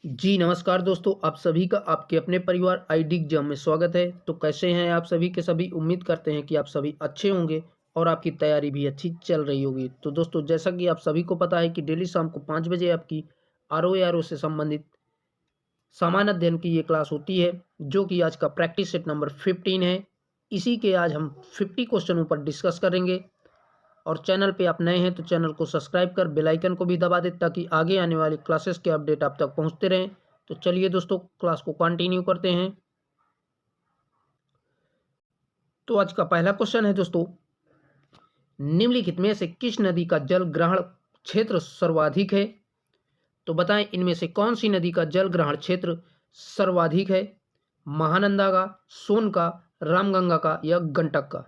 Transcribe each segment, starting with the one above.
जी नमस्कार दोस्तों, आप सभी का आपके अपने परिवार आईडी एग्जाम में स्वागत है। तो कैसे हैं आप सभी के सभी? उम्मीद करते हैं कि आप सभी अच्छे होंगे और आपकी तैयारी भी अच्छी चल रही होगी। तो दोस्तों, जैसा कि आप सभी को पता है कि डेली शाम को 5 बजे आपकी आरओ से संबंधित सामान्य अध्ययन की ये क्लास होती है, जो कि आज का प्रैक्टिस सेट नंबर 15 है। इसी के आज हम 50 क्वेश्चनों पर डिस्कस करेंगे। और चैनल पे आप नए हैं तो चैनल को सब्सक्राइब कर बेल आइकन को भी दबा दें, ताकि आगे आने वाली क्लासेस के अपडेट आप तक पहुंचते रहें। तो चलिए दोस्तों, क्लास को कंटिन्यू करते हैं। तो आज का पहला क्वेश्चन है दोस्तों, निम्नलिखित में से किस नदी का जल ग्रहण क्षेत्र सर्वाधिक है? तो बताएं, इनमें से कौन सी नदी का जल ग्रहण क्षेत्र सर्वाधिक है? महानंदा का, सोन का, रामगंगा का या गंडक का?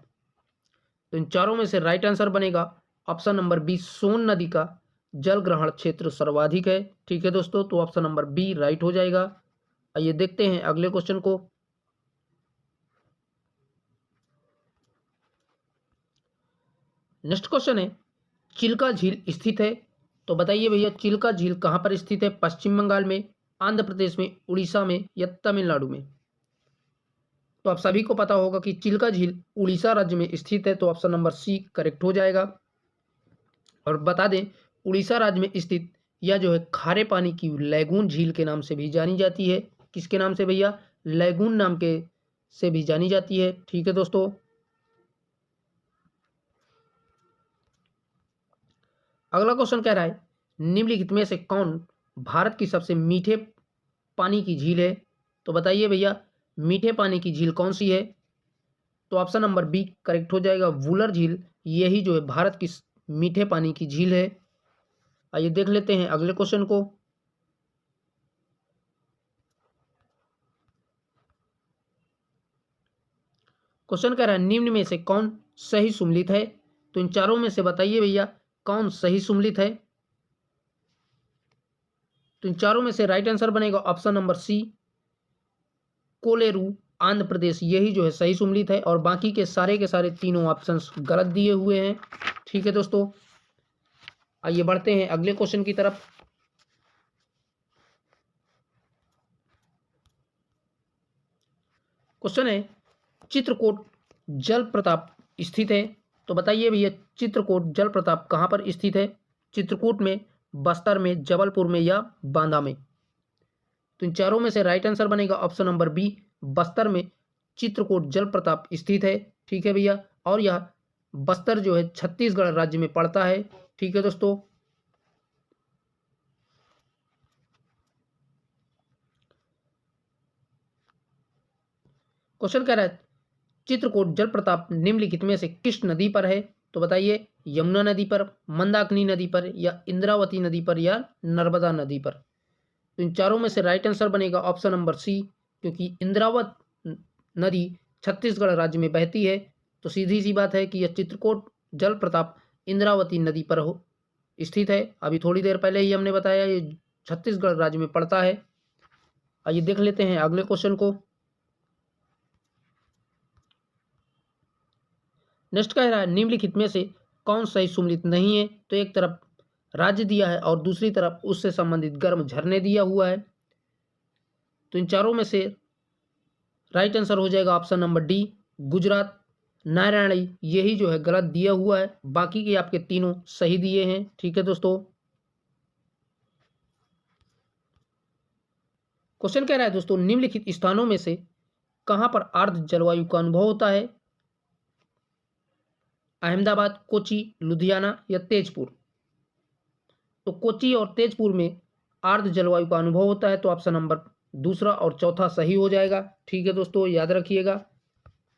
तो इन चारों में से राइट आंसर बनेगा ऑप्शन नंबर बी, सोन नदी का जल ग्रहण क्षेत्र सर्वाधिक है। ठीक है दोस्तों, तो ऑप्शन नंबर बी राइट हो जाएगा। आइए देखते हैं अगले क्वेश्चन को। नेक्स्ट क्वेश्चन है, चिल्का झील स्थित है। तो बताइए भैया, चिल्का झील कहाँ पर स्थित है? पश्चिम बंगाल में, आंध्र प्रदेश में, उड़ीसा में या तमिलनाडु में? तो आप सभी को पता होगा कि चिल्का झील उड़ीसा राज्य में स्थित है, तो ऑप्शन नंबर सी करेक्ट हो जाएगा। और बता दें, उड़ीसा राज्य में स्थित यह जो है खारे पानी की लैगून झील के नाम से भी जानी जाती है। किसके नाम से भैया? लैगून नाम के से भी जानी जाती है। ठीक है दोस्तों, अगला क्वेश्चन कह रहा है, निम्नलिखित में से कौन भारत की सबसे मीठे पानी की झील है? तो बताइए भैया, मीठे पानी की झील कौन सी है? तो ऑप्शन नंबर बी करेक्ट हो जाएगा, वुलर झील। यही जो है भारत की मीठे पानी की झील है। आइए देख लेते हैं अगले क्वेश्चन को। क्वेश्चन कह रहा है, निम्न में से कौन सही सुमेलित है? तो इन चारों में से बताइए भैया, कौन सही सुमेलित है? तो इन चारों में से राइट आंसर बनेगा option number C, Kolleru, Andhra Pradesh. यही जो है सही सुमेलित है, और बाकी के सारे तीनों ऑप्शंस गलत दिए हुए हैं। ठीक है दोस्तों, आइए बढ़ते हैं अगले क्वेश्चन की तरफ। क्वेश्चन है, चित्रकूट जलप्रपात स्थित है। तो बताइए भैया, चित्रकूट जलप्रपात कहाँ पर स्थित है? चित्रकूट में, बस्तर में, जबलपुर में या बांदा में? तो इन चारों में से राइट आंसर बनेगा ऑप्शन नंबर बी, बस्तर में चित्रकूट जलप्रपात स्थित है। ठीक है भैया, और यह बस्तर जो है छत्तीसगढ़ राज्य में पड़ता है। ठीक है दोस्तों, क्वेश्चन कह रहा है, चित्रकूट जलप्रपात निम्नलिखित में से किस नदी पर है? तो बताइए, यमुना नदी पर, मंदाकिनी नदी पर या इंद्रावती नदी पर या नर्मदा नदी पर? तो इन चारों में से राइट आंसर बनेगा ऑप्शन नंबर सी, क्योंकि इंद्रावत नदी छत्तीसगढ़ राज्य में बहती है। तो सीधी सी बात है कि यह चित्रकूट जलप्रपात इंद्रावती नदी पर स्थित है। अभी थोड़ी देर पहले ही हमने बताया, ये छत्तीसगढ़ राज्य में पड़ता है। आइए देख लेते हैं अगले क्वेश्चन को। नेक्स्ट कह रहा है, निम्नलिखित में से कौन सही सुमेलित नहीं है? तो एक तरफ राज्य दिया है और दूसरी तरफ उससे संबंधित गर्म झरने दिया हुआ है। तो इन चारों में से राइट आंसर हो जाएगा option number D, Gujarat, Narayani. यही जो है गलत दिया हुआ है, बाकी के आपके तीनों सही दिए हैं। ठीक है दोस्तों, क्वेश्चन कह रहा है दोस्तों, निम्नलिखित स्थानों में से कहां पर आर्द्र जलवायु का अनुभव होता है? अहमदाबाद, कोची, लुधियाना या तेजपुर? तो कोची और तेजपुर में आर्द्र जलवायु का अनुभव होता है, तो ऑप्शन नंबर दूसरा और चौथा सही हो जाएगा। ठीक है दोस्तों, याद रखिएगा।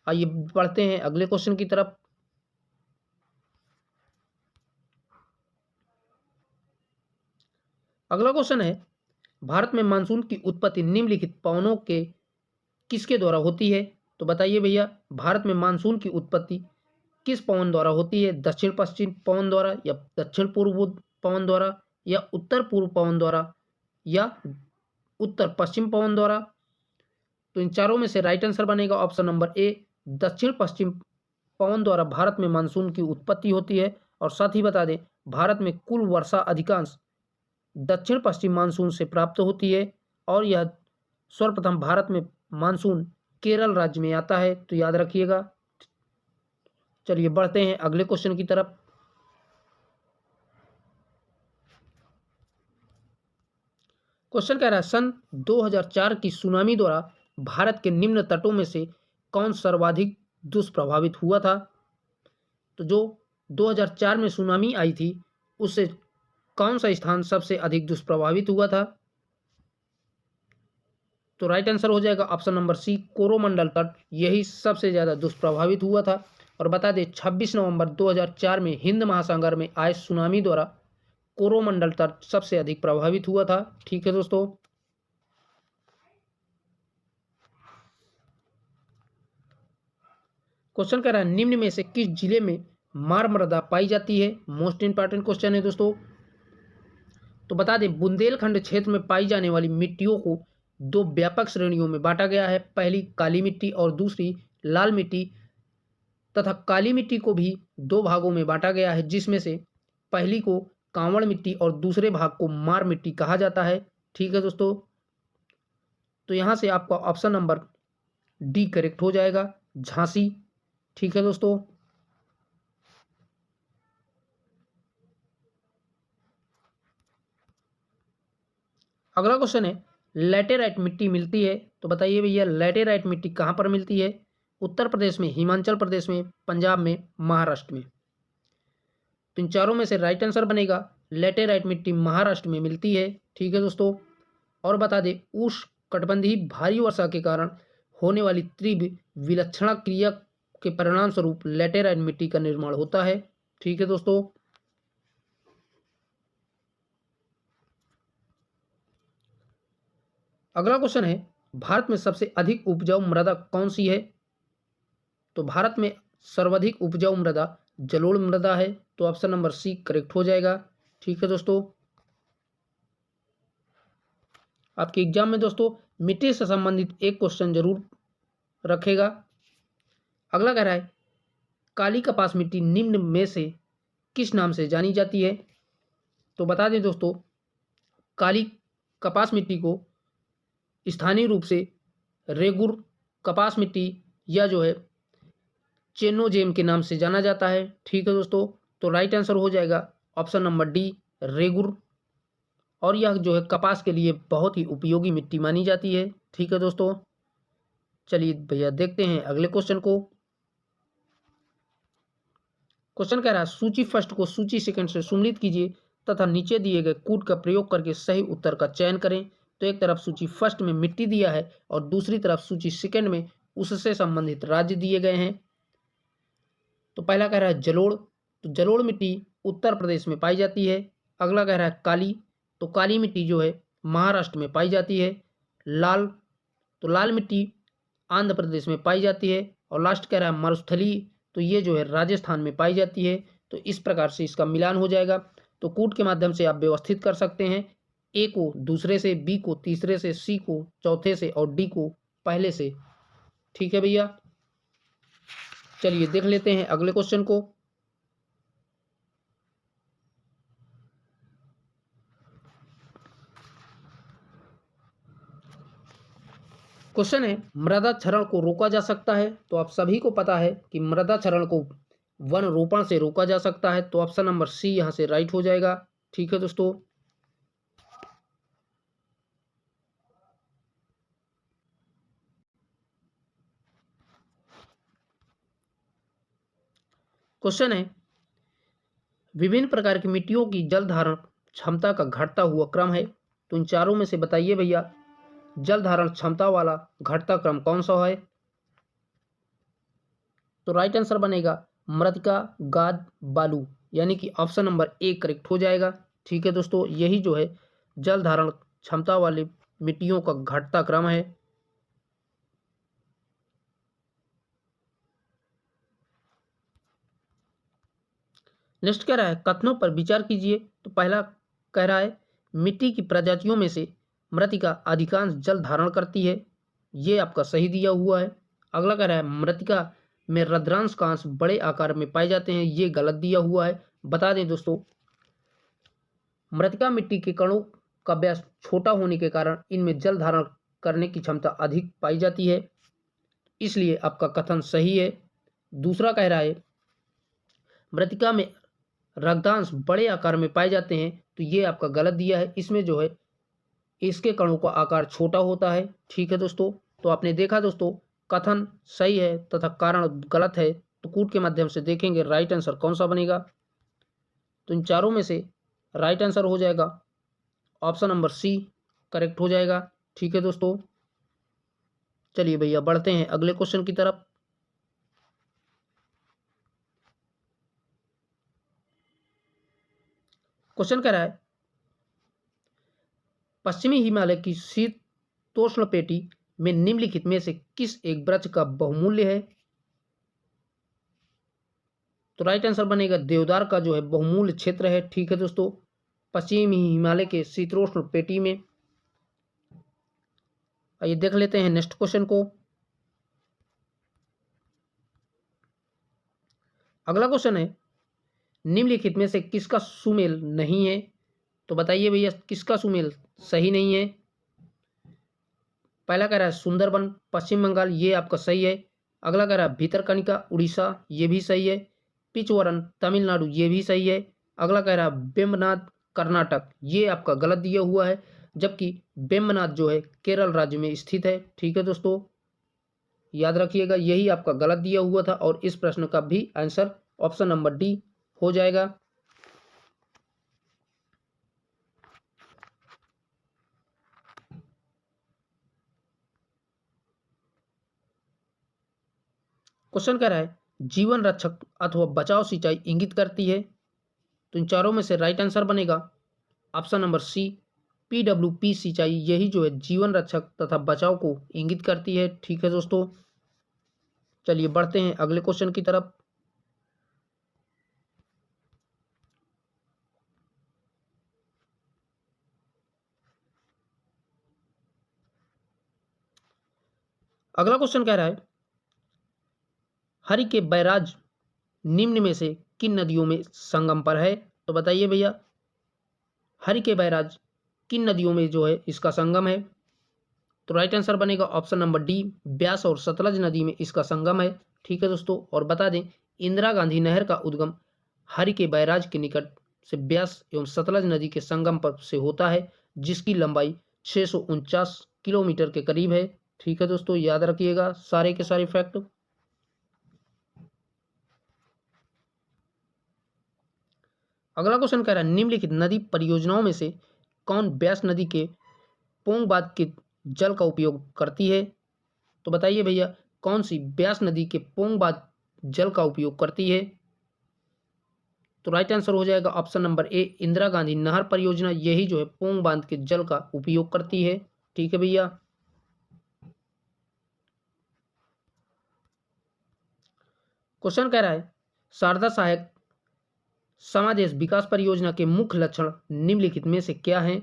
आइए बढ़ते हैं अगले क्वेश्चन की तरफ। अगला क्वेश्चन है, भारत में मानसून की उत्पत्ति निम्नलिखित पवनों के किसके द्वारा होती है? तो बताइए भैया, भारत में मानसून की उत्पत्ति किस पवन द्वारा होती है? दक्षिण पश्चिम पवन द्वारा या दक्षिण पूर्व पवन द्वारा या उत्तर पूर्व पवन द्वारा या उत्तर पश्चिम पवन द्वारा? तो इन चारों में से राइट आंसर बनेगा ऑप्शन नंबर ए, दक्षिण पश्चिम पवन द्वारा भारत में मानसून की उत्पत्ति होती है। और साथ ही बता दें, भारत में कुल वर्षा अधिकांश दक्षिण पश्चिम मानसून से प्राप्त होती है। और यह सर्वप्रथम भारत में मानसून केरल राज्य में आता है, तो याद रखिएगा। चलिए बढ़ते हैं अगले क्वेश्चन की तरफ। क्वेश्चन कह रहा है सन 2004 की सुनामी द्वारा भारत के निम्न तटों में से कौन सर्वाधिक दुष्प्रभावित हुआ था। तो जो 2004 में सुनामी आई थी उससे कौन सा स्थान सबसे अधिक दुष्प्रभावित हुआ था। तो राइट आंसर हो जाएगा ऑप्शन नंबर सी, कोरोमंडल तट, यही सबसे ज़्यादा दुष्प्रभावित हुआ था। और बता दें 26 नवंबर 2004 में हिंद महासागर में आए सुनामी द्वारा कोरोमंडल तट सबसे अधिक प्रभावित हुआ था। ठीक है दोस्तों। क्वेश्चन कह रहा है निम्न में से किस जिले में मार मृदा पाई जाती है। मोस्ट इंपॉर्टेंट क्वेश्चन है दोस्तों। तो बता दें बुंदेलखंड क्षेत्र में पाई जाने वाली मिट्टियों को दो व्यापक श्रेणियों में बांटा गया है। पहली काली मिट्टी और दूसरी लाल मिट्टी, तथा काली मिट्टी को भी दो भागों में बांटा गया है, जिसमें से पहली को कांवड़ मिट्टी और दूसरे भाग को मार मिट्टी कहा जाता है। ठीक है दोस्तों। तो यहां से आपका ऑप्शन नंबर डी करेक्ट हो जाएगा, झांसी। ठीक है दोस्तों। अगला क्वेश्चन है लैटेराइट मिट्टी मिलती है, तो बताइए भैया लैटेराइट मिट्टी कहाँ पर मिलती है। उत्तर प्रदेश में, हिमाचल प्रदेश में, पंजाब में, महाराष्ट्र में। तो इन चारों में से राइट आंसर बनेगा लैटेराइट मिट्टी महाराष्ट्र में मिलती है। ठीक है दोस्तों। और बता दें उष्णकटिबंधीय भारी वर्षा के कारण होने वाली तीव्र विलक्षणा क्रिया के परिणाम स्वरूप लैटेराइट मिट्टी का निर्माण होता है। ठीक है दोस्तों। अगला क्वेश्चन है भारत में सबसे अधिक उपजाऊ मृदा कौन सी है। तो भारत में सर्वाधिक उपजाऊ मृदा जलोढ़ मृदा है, तो ऑप्शन नंबर सी करेक्ट हो जाएगा। ठीक है दोस्तों। आपके एग्जाम में दोस्तों मिट्टी से संबंधित एक क्वेश्चन जरूर रखेगा। अगला कह रहा है काली कपास मिट्टी निम्न में से किस नाम से जानी जाती है। तो बता दें दोस्तों काली कपास मिट्टी को स्थानीय रूप से रेगुर कपास मिट्टी या जो है चेनोजेम के नाम से जाना जाता है। ठीक है दोस्तों। तो राइट आंसर हो जाएगा ऑप्शन नंबर डी, रेगुर। और यह जो है कपास के लिए बहुत ही उपयोगी मिट्टी मानी जाती है। ठीक है दोस्तों। चलिए भैया देखते हैं अगले क्वेश्चन को। क्वेश्चन कह रहा है सूची फर्स्ट को सूची सेकंड से सम्मिलित कीजिए तथा नीचे दिए गए कूट का प्रयोग करके सही उत्तर का चयन करें। तो एक तरफ सूची फर्स्ट में मिट्टी दिया है और दूसरी तरफ सूची सेकंड में उससे संबंधित राज्य दिए गए हैं। तो पहला कह रहा है जलोढ़, तो जलोढ़ मिट्टी उत्तर प्रदेश में पाई जाती है। अगला कह रहा है काली, तो काली मिट्टी जो है महाराष्ट्र में पाई जाती है। लाल, तो लाल मिट्टी आंध्र प्रदेश में पाई जाती है। और लास्ट कह रहा है मरुस्थली, तो ये जो है राजस्थान में पाई जाती है। तो इस प्रकार से इसका मिलान हो जाएगा। तो कूट के माध्यम से आप व्यवस्थित कर सकते हैं, ए को दूसरे से, बी को तीसरे से, सी को चौथे से और डी को पहले से। ठीक है भैया। चलिए देख लेते हैं अगले क्वेश्चन को। क्वेश्चन है मृदा क्षरण को रोका जा सकता है। तो आप सभी को पता है कि मृदा क्षरण को वन रोपण से रोका जा सकता है। तो ऑप्शन नंबर सी यहां से राइट हो जाएगा। ठीक है दोस्तों। क्वेश्चन है विभिन्न प्रकार की मिट्टियों की जल धारण क्षमता का घटता हुआ क्रम है। तो इन चारों में से बताइए भैया जल धारण क्षमता वाला घटता क्रम कौन सा है। तो राइट आंसर बनेगा मृतिका, गाद, बालू, यानी कि ऑप्शन नंबर ए करेक्ट हो जाएगा। ठीक है दोस्तों। यही जो है जल धारण क्षमता वाली मिट्टियों का घटता क्रम है। नेक्स्ट कह रहा है कथनों पर विचार कीजिए। तो पहला कह रहा है मिट्टी की प्रजातियों में से मृतिका अधिकांश जल धारण करती है, ये आपका सही दिया हुआ है। अगला कह रहा है मृतिका में रंध्रांश का अंश बड़े आकार में पाए जाते हैं, ये गलत दिया हुआ है। बता दें दोस्तों मृतिका मिट्टी के कणों का व्यास छोटा होने के कारण इनमें जल धारण करने की क्षमता अधिक पाई जाती है, इसलिए आपका कथन सही है। दूसरा कह रहा है मृतिका में रक्तांश बड़े आकार में पाए जाते हैं, तो ये आपका गलत दिया है। इसमें जो है इसके कणों का आकार छोटा होता है। ठीक है दोस्तों, तो आपने देखा दोस्तों कथन सही है तथा कारण गलत है, तो कूट के माध्यम से देखेंगे राइट आंसर कौन सा बनेगा। तो इन चारों में से राइट आंसर हो जाएगा ऑप्शन नंबर सी, करेक्ट हो जाएगा। ठीक है दोस्तों, चलिए भैया बढ़ते हैं अगले क्वेश्चन की तरफ। क्वेश्चन कह रहा है पश्चिमी हिमालय की शीतोष्ण पेटी में निम्नलिखित में से किस एक वृक्ष का बहुमूल्य है। तो राइट आंसर बनेगा देवदार का जो है बहुमूल्य क्षेत्र है। ठीक है दोस्तों, पश्चिमी हिमालय के शीतोष्ण पेटी में। आइए देख लेते हैं नेक्स्ट क्वेश्चन को। अगला क्वेश्चन है निम्नलिखित में से किसका सुमेल नहीं है। तो बताइए भैया किसका सुमेल सही नहीं है। पहला कह रहा है सुंदरबन पश्चिम बंगाल, ये आपका सही है। अगला कह रहा है भितरकनिका उड़ीसा, ये भी सही है। पिचवरन तमिलनाडु, ये भी सही है। अगला कह रहा है वेम्बनाड कर्नाटक, ये आपका गलत दिया हुआ है, जबकि वेम्बनाड जो है केरल राज्य में स्थित है। ठीक है दोस्तों, याद रखिएगा यही आपका गलत दिया हुआ था और इस प्रश्न का भी आंसर ऑप्शन नंबर डी हो जाएगा। क्वेश्चन कह रहा है जीवन रक्षक अथवा बचाव सिंचाई इंगित करती है। तो इन चारों में से राइट आंसर बनेगा ऑप्शन नंबर सी, PWP सिंचाई, यही जो है जीवन रक्षक तथा बचाव को इंगित करती है। ठीक है दोस्तों, चलिए बढ़ते हैं अगले क्वेश्चन की तरफ। अगला क्वेश्चन कह रहा है हरि के बैराज निम्न में से किन नदियों में संगम पर है। तो बताइए भैया हरि के बैराज किन नदियों में जो है इसका संगम है। तो राइट आंसर बनेगा ऑप्शन नंबर डी, ब्यास और सतलज नदी में इसका संगम है। ठीक है दोस्तों, और बता दें इंदिरा गांधी नहर का उद्गम हरि के बैराज के निकट से ब्यास एवं सतलज नदी के संगम पर से होता है, जिसकी लंबाई 649 किलोमीटर के करीब है। ठीक है दोस्तों, याद रखिएगा सारे के सारे फैक्ट। अगला क्वेश्चन कह रहा है निम्नलिखित नदी परियोजनाओं में से कौन ब्यास नदी के पोंग बांध के जल का उपयोग करती है। तो बताइए भैया कौन सी ब्यास नदी के पोंग बांध जल का उपयोग करती है। तो राइट आंसर हो जाएगा option number A, Indira Gandhi नहर परियोजना, यही जो है पोंग बांध के जल का उपयोग करती है। ठीक है भैया, क्वेश्चन कह रहा है शारदा सहायक समादेश विकास परियोजना के मुख्य लक्षण निम्नलिखित में से क्या हैं।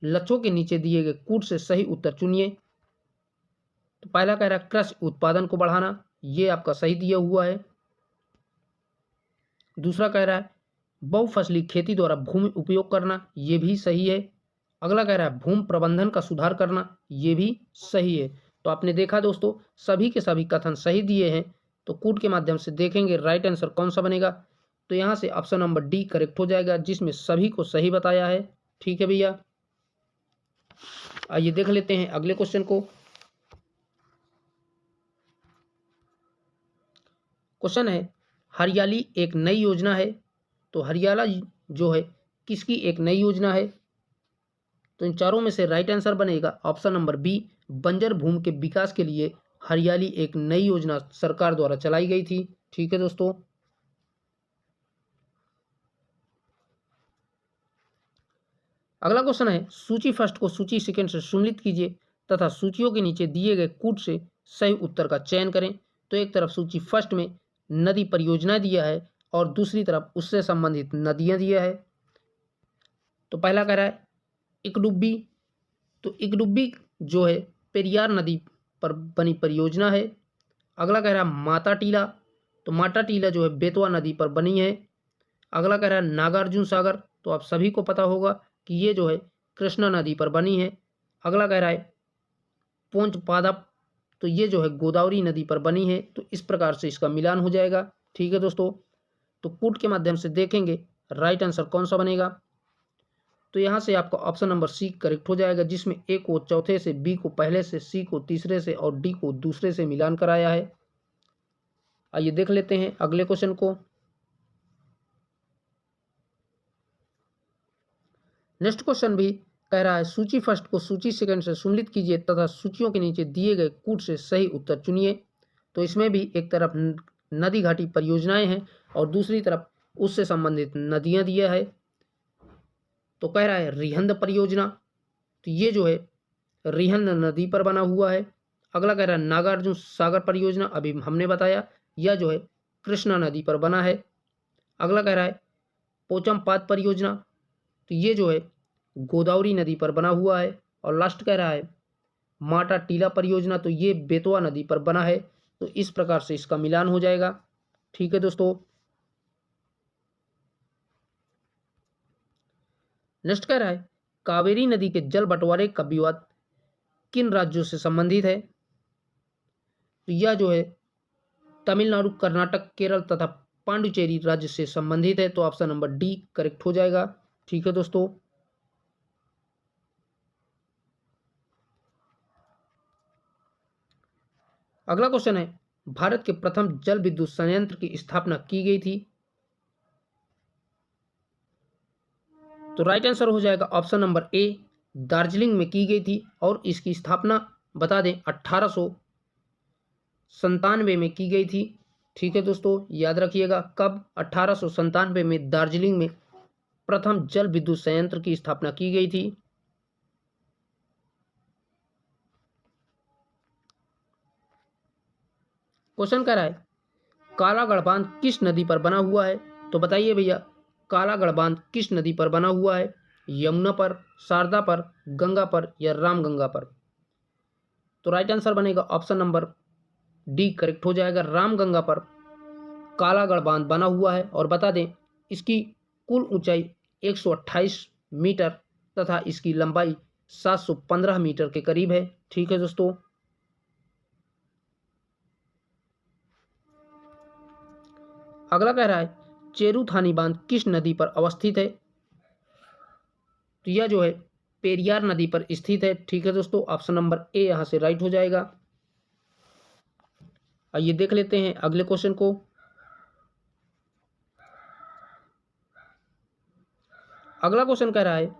लक्ष्यों के नीचे दिए गए कूट से सही उत्तर चुनिए। तो पहला कह रहा है कृषि उत्पादन को बढ़ाना, ये आपका सही दिया हुआ है। दूसरा कह रहा है बहुफसली खेती द्वारा भूमि उपयोग करना, ये भी सही है। अगला कह रहा है भूमि प्रबंधन का सुधार करना, ये भी सही है। तो आपने देखा दोस्तों सभी के सभी कथन सही दिए हैं, तो कूट के माध्यम से देखेंगे राइट आंसर कौन सा बनेगा। तो यहाँ से ऑप्शन नंबर डी करेक्ट हो जाएगा, जिसमें सभी को सही बताया है। ठीक है भैया, आइए देख लेते हैं अगले क्वेश्चन को। क्वेश्चन है हरियाली एक नई योजना है। तो हरियाला जो है किसकी एक नई योजना है। तो इन चारों में से राइट आंसर बनेगा ऑप्शन नंबर बी, बंजर भूमि के विकास के लिए हरियाली एक नई योजना सरकार द्वारा चलाई गई थी। ठीक है दोस्तों, अगला क्वेश्चन है सूची फर्स्ट को सूची सेकंड से सुमेलित कीजिए तथा सूचियों के नीचे दिए गए कूट से सही उत्तर का चयन करें। तो एक तरफ सूची फर्स्ट में नदी परियोजना दिया है और दूसरी तरफ उससे संबंधित नदियां दिया है। तो पहला कह रहा है इकडुब्बी, तो इकडुब्बी जो है पेरियार नदी पर बनी परियोजना है। अगला कह रहा है माता टीला, तो माता टीला जो है बेतवा नदी पर बनी है। अगला कह रहा है नागार्जुन सागर, तो आप सभी को पता होगा कि ये जो है कृष्णा नदी पर बनी है। अगला कह रहा है पोंच पादप, तो ये जो है गोदावरी नदी पर बनी है। तो इस प्रकार से इसका मिलान हो जाएगा। ठीक है दोस्तों, तो पुट के माध्यम से देखेंगे राइट आंसर कौन सा बनेगा। तो यहाँ से आपका ऑप्शन नंबर सी करेक्ट हो जाएगा, जिसमें ए को चौथे से, बी को पहले से, सी को तीसरे से और डी को दूसरे से मिलान कराया है। आइए देख लेते हैं अगले क्वेश्चन को। नेक्स्ट क्वेश्चन भी कह रहा है सूची फर्स्ट को सूची सेकंड से सुमेलित कीजिए तथा सूचियों के नीचे दिए गए कूट से सही उत्तर चुनिए। तो इसमें भी एक तरफ नदी घाटी परियोजनाएं हैं और दूसरी तरफ उससे संबंधित नदियां दिया है। तो कह रहा है रिहंद परियोजना, तो ये जो है रिहंद नदी पर बना हुआ है। अगला कह रहा है नागार्जुन सागर परियोजना, अभी हमने बताया, यह जो है कृष्णा नदी पर बना है। अगला कह रहा है पोचमपाद परियोजना, तो ये जो है गोदावरी नदी पर बना हुआ है। और लास्ट कह रहा है माटा टीला परियोजना, तो ये बेतवा नदी पर बना है। तो इस प्रकार से इसका मिलान हो जाएगा। ठीक है दोस्तों, नेक्स्ट कह रहा है कावेरी नदी के जल बंटवारे का विवाद किन राज्यों से संबंधित है। तो यह जो है तमिलनाडु, कर्नाटक, केरल तथा पांडुचेरी राज्य से संबंधित है। तो ऑप्शन नंबर डी करेक्ट हो जाएगा। ठीक है दोस्तों, अगला क्वेश्चन है भारत के प्रथम जल विद्युत संयंत्र की स्थापना की गई थी। तो राइट आंसर हो जाएगा ऑप्शन नंबर ए, दार्जिलिंग में की गई थी। और इसकी स्थापना बता दें 1897 में की गई थी। ठीक है दोस्तों, याद रखिएगा कब, 1897 में दार्जिलिंग में प्रथम जल विद्युत संयंत्र की स्थापना की गई थी। क्वेश्चन कह रहा है कालागढ़ बांध किस नदी पर बना हुआ है। तो बताइए भैया कालागढ़ बांध किस नदी पर बना हुआ है, यमुना पर, शारदा पर, गंगा पर या रामगंगा पर। तो राइट आंसर बनेगा ऑप्शन नंबर डी करेक्ट हो जाएगा, रामगंगा पर कालागढ़ बांध बना हुआ है। और बता दें इसकी कुल ऊंचाई 128 मीटर तथा इसकी लंबाई 715 मीटर के करीब है। ठीक है दोस्तों, अगला कह रहा है चेरुथानी बांध किस नदी पर अवस्थित है। तो यह जो है पेरियार नदी पर स्थित है। ठीक है दोस्तों, ऑप्शन नंबर ए यहां से राइट हो जाएगा। आइए देख लेते हैं अगले क्वेश्चन को। अगला क्वेश्चन कह रहा है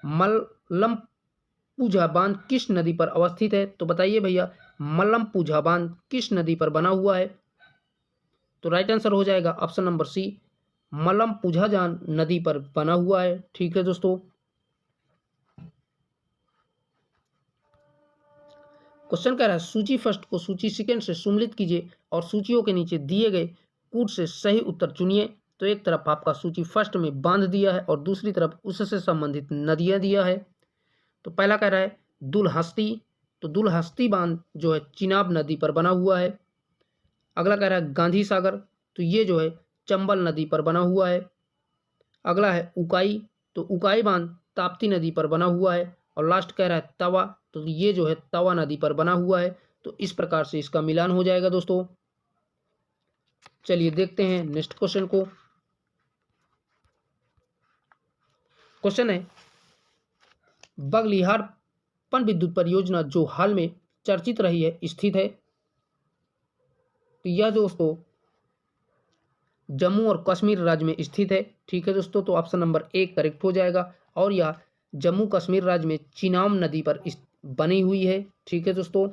मल्लमपुझा बांध किस नदी पर अवस्थित है। तो बताइए भैया मल्लमपुझा बांध किस नदी पर बना हुआ है। तो राइट आंसर हो जाएगा ऑप्शन नंबर सी, मल्लमपुझा नदी पर बना हुआ है। ठीक है दोस्तों, क्वेश्चन कह रहा है सूची फर्स्ट को सूची सेकंड से सुमेलित कीजिए और सूचियों के नीचे दिए गए कूट से सही उत्तर चुनिए। तो एक तरफ आपका सूची फर्स्ट में बांध दिया है और दूसरी तरफ उससे संबंधित नदियां दिया है। तो पहला कह रहा है दुलहस्ती, तो दुलहस्ती बांध जो है चिनाब नदी पर बना हुआ है। अगला कह रहा है गांधी सागर, तो ये जो है चंबल नदी पर बना हुआ है। अगला है उकाई, तो उकाई बांध ताप्ती नदी पर बना हुआ है। और लास्ट कह रहा है तवा, तो ये जो है तवा नदी पर बना हुआ है। तो इस प्रकार से इसका मिलान हो जाएगा दोस्तों। चलिए देखते हैं नेक्स्ट क्वेश्चन को। क्वेश्चन है बगलिहार पन विद्युत परियोजना जो हाल में चर्चित रही है स्थित है। तो यह दोस्तों जम्मू और कश्मीर राज्य में स्थित है। ठीक है दोस्तों, तो ऑप्शन नंबर ए करेक्ट हो जाएगा। और यह जम्मू कश्मीर राज्य में चिनाब नदी पर बनी हुई है। ठीक है दोस्तों,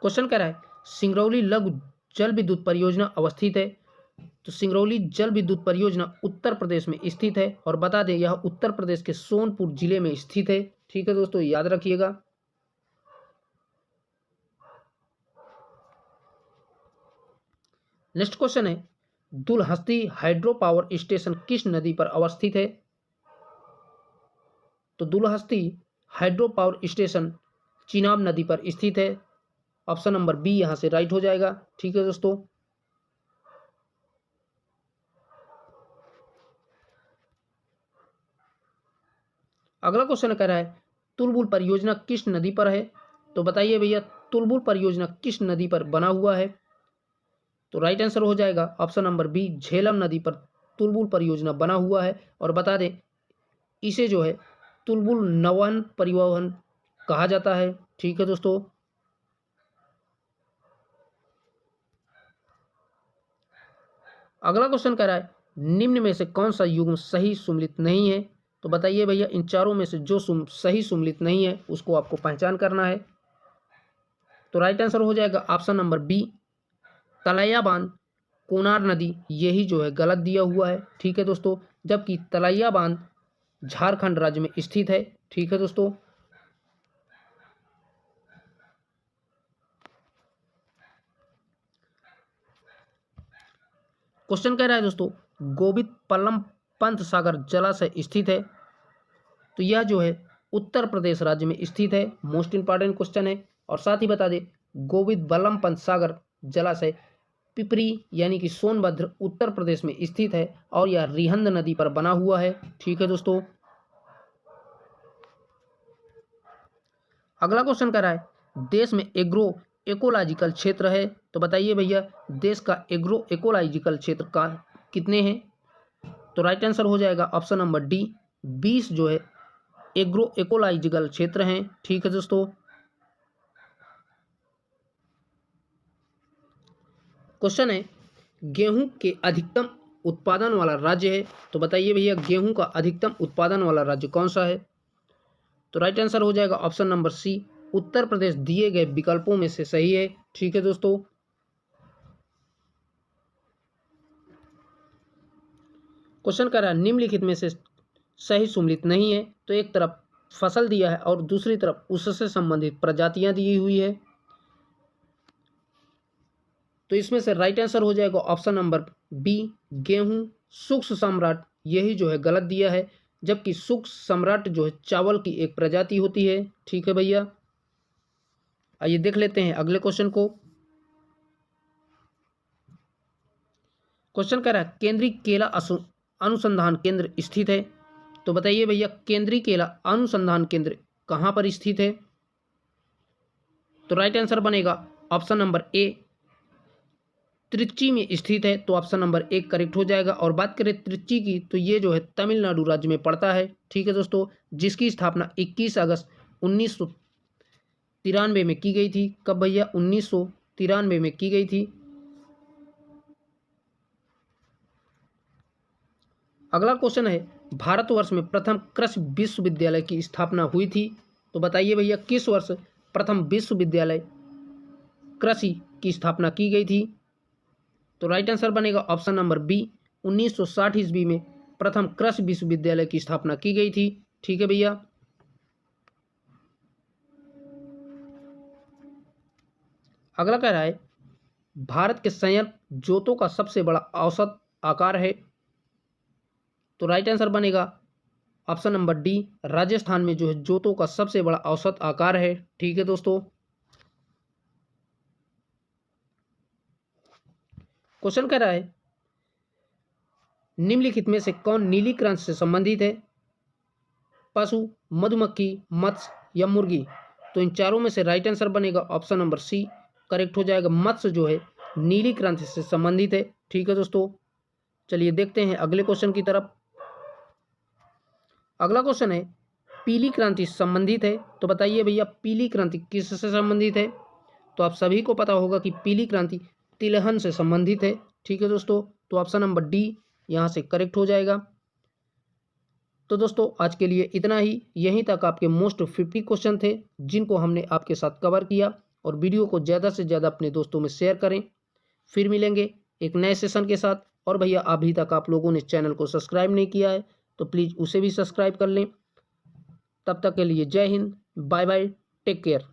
क्वेश्चन कह रहा है सिंगरौली लघु जल विद्युत परियोजना अवस्थित है। तो सिंगरौली जल विद्युत परियोजना उत्तर प्रदेश में स्थित है। और बता दें यह उत्तर प्रदेश के सोनपुर जिले में स्थित है। ठीक है दोस्तों, याद रखिएगा। नेक्स्ट क्वेश्चन है दुलहस्ती हाइड्रो पावर स्टेशन किस नदी पर अवस्थित है। तो Dulhasti hydro power station Chenab नदी पर स्थित है। ऑप्शन नंबर बी यहाँ से राइट हो जाएगा। ठीक है दोस्तों। अगला क्वेश्चन कह रहा है तुलबुल परियोजना किस नदी पर है? तो बताइए भैया तुलबुल परियोजना किस नदी पर बना हुआ है? तो राइट आंसर हो जाएगा ऑप्शन नंबर बी, झेलम नदी पर तुलबुल परियोजना बना हुआ है। और बता दें इसे जो है तुलबुल नौवहन परिवहन कहा जाता है। ठीक है दोस्तों। अगला क्वेश्चन कह रहा है निम्न में से कौन सा युग्म सही सुमेलित नहीं है? तो बताइए भैया इन चारों में से जो सही सुमेलित नहीं है उसको आपको पहचान करना है। तो राइट आंसर हो जाएगा ऑप्शन नंबर बी, तलैया बांध कोनार नदी, यही जो है गलत दिया हुआ है। ठीक है दोस्तों। जबकि तलैया बांध झारखंड राज्य में स्थित है। ठीक है दोस्तों। क्वेश्चन कह रहा है दोस्तों गोविंद पल्लम पंत सागर जलाशय स्थित है। तो यह जो है उत्तर प्रदेश राज्य में स्थित है। मोस्ट इंपॉर्टेंट क्वेश्चन है। और साथ ही बता दें गोविंद बल्लम पंत सागर जलाशय पिपरी यानी कि सोनभद्र उत्तर प्रदेश में स्थित है और यह रिहंद नदी पर बना हुआ है। ठीक है दोस्तों। अगला क्वेश्चन कह रहा है देश में एग्रो इकोलॉजिकल क्षेत्र है। तो बताइए भैया देश का एग्रो इकोलॉजिकल क्षेत्र का कितने हैं? तो राइट आंसर हो जाएगा ऑप्शन नंबर डी, 20 जो है एग्रो इकोलॉजिकल क्षेत्र हैं। ठीक है दोस्तों। क्वेश्चन है गेहूं के अधिकतम उत्पादन वाला राज्य है। तो बताइए भैया गेहूं का अधिकतम उत्पादन वाला राज्य कौन सा है? तो राइट आंसर हो जाएगा ऑप्शन नंबर सी, उत्तर प्रदेश दिए गए विकल्पों में से सही है। ठीक है दोस्तों। क्वेश्चन कर रहा है निम्नलिखित में से सही सुमेलित नहीं है। तो एक तरफ फसल दिया है और दूसरी तरफ उससे संबंधित प्रजातियां दी हुई है। तो इसमें से राइट आंसर हो जाएगा ऑप्शन नंबर बी, गेहूं सुक्ष सम्राट, यही जो है गलत दिया है। जबकि सुक्ष सम्राट जो है चावल की एक प्रजाति होती है। ठीक है भैया। आइए देख लेते हैं अगले क्वेश्चन को। क्वेश्चन कह रहा है केंद्रीय केला अनुसंधान केंद्र स्थित है। तो बताइए भैया केंद्रीय केला अनुसंधान केंद्र कहां पर स्थित है? तो राइट आंसर बनेगा ऑप्शन नंबर ए, त्रिची में स्थित है। तो ऑप्शन नंबर एक करेक्ट हो जाएगा। और बात करें त्रिची की तो ये जो है तमिलनाडु राज्य में पड़ता है। ठीक है दोस्तों। जिसकी स्थापना 21 अगस्त 1993 में की गई थी। कब भैया? 1993 में की गई थी। अगला क्वेश्चन है भारतवर्ष में प्रथम कृषि विश्वविद्यालय की स्थापना हुई थी। तो बताइए भैया किस वर्ष प्रथम विश्वविद्यालय कृषि की स्थापना की गई थी? तो राइट आंसर बनेगा ऑप्शन नंबर बी, 1960 ईस्वी में प्रथम कृषि विश्वविद्यालय की स्थापना की गई थी। ठीक है भैया। अगला कह रहा है भारत के संयंत्र जोतों का सबसे बड़ा औसत आकार है। तो राइट आंसर बनेगा ऑप्शन नंबर डी, राजस्थान में जो है जोतों का सबसे बड़ा औसत आकार है। ठीक है दोस्तों। क्वेश्चन कह रहा है निम्नलिखित में से कौन नीली क्रांति से संबंधित है? पशु, मधुमक्खी, मत्स्य या मुर्गी? तो इन चारों में से राइट आंसर बनेगा ऑप्शन नंबर सी, करेक्ट हो जाएगा। मत्स्य जो है नीली क्रांति से संबंधित है। ठीक है दोस्तों। चलिए देखते हैं अगले क्वेश्चन की तरफ। अगला क्वेश्चन है पीली क्रांति संबंधित है। तो बताइए भैया पीली क्रांति किससे संबंधित है? तो आप सभी को पता होगा कि पीली क्रांति तिलहन से संबंधित है। ठीक है दोस्तों। तो ऑप्शन नंबर डी यहाँ से करेक्ट हो जाएगा। तो दोस्तों आज के लिए इतना ही। यहीं तक आपके मोस्ट 50 क्वेश्चन थे जिनको हमने आपके साथ कवर किया। और वीडियो को ज़्यादा से ज़्यादा अपने दोस्तों में शेयर करें। फिर मिलेंगे एक नए सेशन के साथ। और भैया अभी तक आप लोगों ने चैनल को सब्सक्राइब नहीं किया है तो प्लीज़ उसे भी सब्सक्राइब कर लें। तब तक के लिए जय हिंद, बाय बाय, टेक केयर।